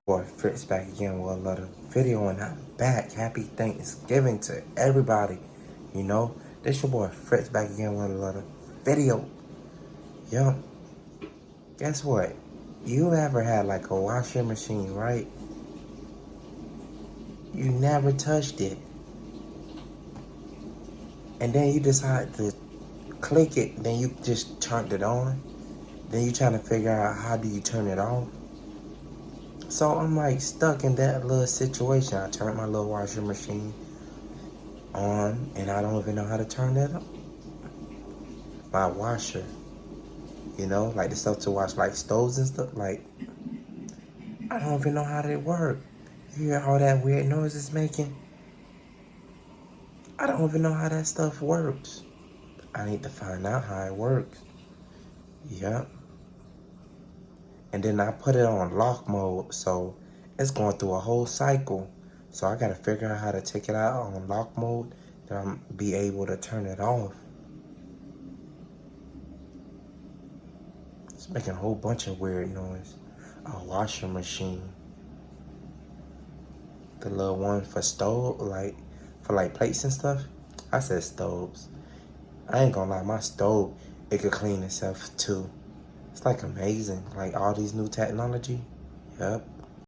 Boy, Fritz back again with another video, and I'm back. Happy Thanksgiving to everybody. You know, this your boy Fritz back again with another video. Yup. Guess what? You ever had like a washing machine, right? You never touched it, and then you decide to click it. Then you just turned it on. Then you trying to figure out how do you turn it off. So I'm like stuck in that little situation. I turned my little washing machine on, and I don't even know how to turn that up. My washer, like the stuff to wash like stoves and stuff. Like, I don't even know how that work. You hear all that weird noise it's making? I don't even know how that stuff works. I need to find out how it works. Yep. And then I put it on lock mode, so it's going through a whole cycle. So I gotta figure out how to take it out on lock mode, then I'm be able to turn it off. It's making a whole bunch of weird noise. A washing machine. The little one for stove, like for like plates and stuff. I said stoves. I ain't gonna lie, my stove, it could clean itself too. It's like amazing, like all these new technology. Yep.